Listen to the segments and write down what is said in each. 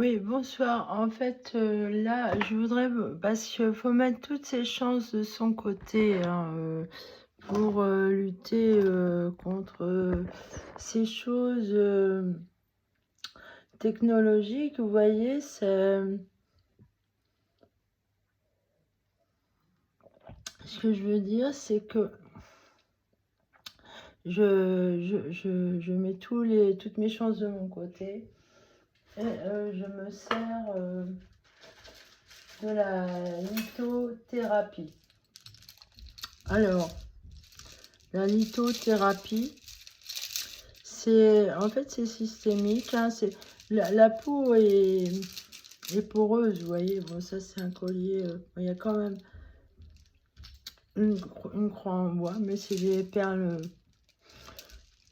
Oui, bonsoir. En fait, là, je voudrais, parce qu'il faut mettre toutes ses chances de son côté, hein, pour lutter contre ces choses technologiques. Vous voyez, ce que je veux dire, c'est que je mets toutes mes chances de mon côté et je me sers de la lithothérapie. Alors, la lithothérapie, en fait, c'est systémique, hein, la peau est poreuse, vous voyez. Bon, ça, c'est un collier. Il y a quand même une croix en bois, mais c'est des perles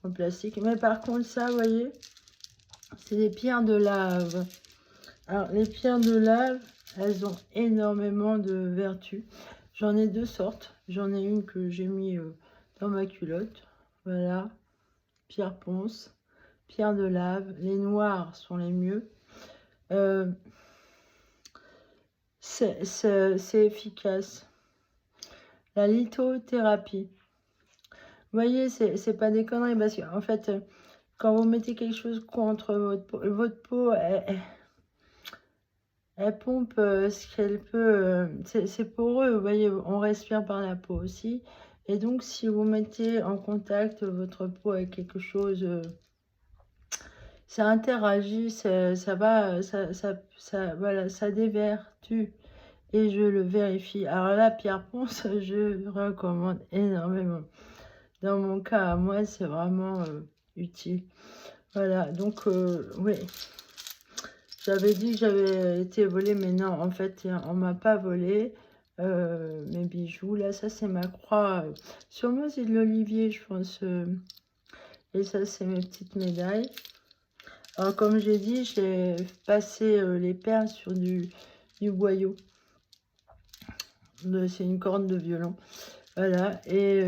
en plastique. Mais par contre, ça, vous voyez, c'est des pierres de lave. Alors, les pierres de lave, elles ont énormément de vertus. J'en ai deux sortes. J'en ai une que j'ai mis dans ma culotte. Voilà, pierre ponce, pierre de lave. Les noires sont les mieux. C'est efficace. La lithothérapie. Vous voyez, c'est pas des conneries, parce qu'en fait, quand vous mettez quelque chose contre votre peau, elle pompe ce qu'elle peut. C'est poreux, vous voyez, on respire par la peau aussi. Et donc, si vous mettez en contact votre peau avec quelque chose, ça interagit, ça va, voilà, ça dévertue. Et je le vérifie. Alors là, Pierre Ponce, je recommande énormément. Dans mon cas, à moi, c'est vraiment utile. Voilà, donc, oui. J'avais dit que j'avais été volée, mais non, en fait, on m'a pas volé mes bijoux. Là, ça, c'est ma croix. Sûrement, c'est de l'olivier, je pense. Et ça, c'est mes petites médailles. Alors, comme j'ai dit, j'ai passé les perles sur du boyau. C'est une corne de violon. Voilà, et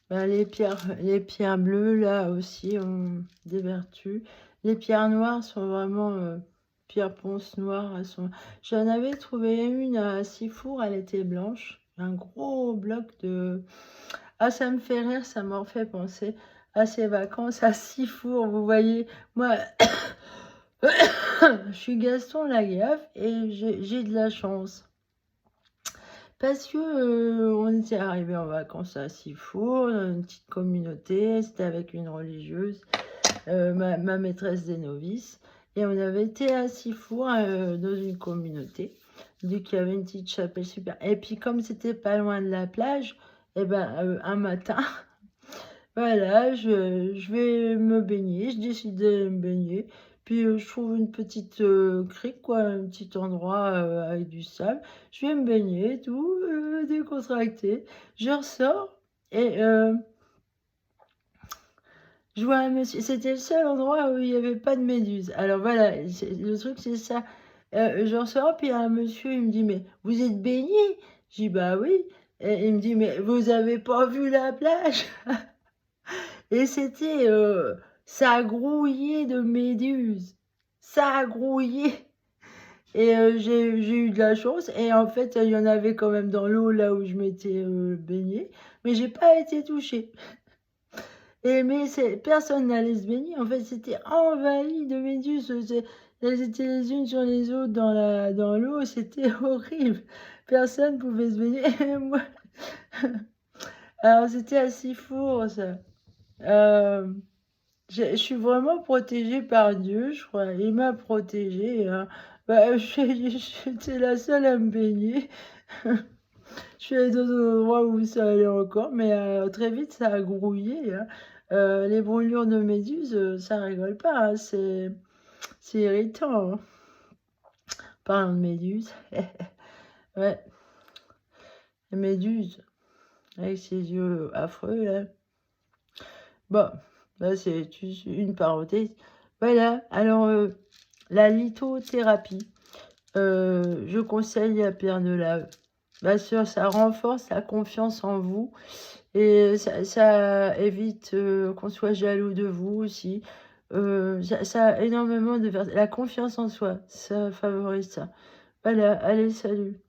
les pierres bleues, là aussi, ont des vertus. Les pierres noires sont vraiment pierres ponce noires. J'en avais trouvé une à Sifour, elle était blanche. Un gros bloc de... Ah, ça me fait rire, ça m'en fait penser à ces vacances à Sifour. Vous voyez, moi, je suis Gaston Lagaffe et j'ai de la chance. Parce que on était arrivé en vacances à Sifour, dans une petite communauté, c'était avec une religieuse, ma maîtresse des novices, et on avait été à Sifour dans une communauté, donc il y avait une petite chapelle super. Et puis comme c'était pas loin de la plage, et ben un matin, voilà, je vais me baigner, je décide de me baigner. Puis je trouve une petite crique, quoi, un petit endroit avec du sable. Je vais me baigner, tout, décontracté. Je ressors et je vois un monsieur. C'était le seul endroit où il n'y avait pas de méduse. Alors voilà, le truc c'est ça. Je ressors, puis il y a un monsieur, il me dit, mais vous êtes baigné? Je dis, bah oui. Et il me dit, mais vous avez pas vu la plage? Et c'était, ça a grouillé de méduses. Ça a grouillé. Et j'ai eu de la chance. Et en fait, il y en avait quand même dans l'eau là où je m'étais baignée. Mais j'ai pas été touchée. Mais personne n'allait se baigner. En fait, c'était envahi de méduses. Elles étaient les unes sur les autres dans l'eau. C'était horrible. Personne pouvait se baigner. Et moi... Alors, c'était à Sifour, ça. Euh, je suis vraiment protégée par Dieu, je crois. Il m'a protégée, hein. Bah, j'étais la seule à me baigner. Je suis allée dans un endroit où ça allait encore, mais très vite, ça a grouillé, hein. Les brûlures de méduses, ça rigole pas, hein. C'est irritant, hein. Parlant de méduses. Ouais, les méduses, avec ses yeux affreux, là. Bon, là, c'est juste une parenthèse. Voilà, alors, la lithothérapie. Je conseille à Pierre de Lave. Bien sûr, ça renforce la confiance en vous et ça évite qu'on soit jaloux de vous aussi. Ça a énormément de la confiance en soi, ça favorise ça. Voilà, allez, salut.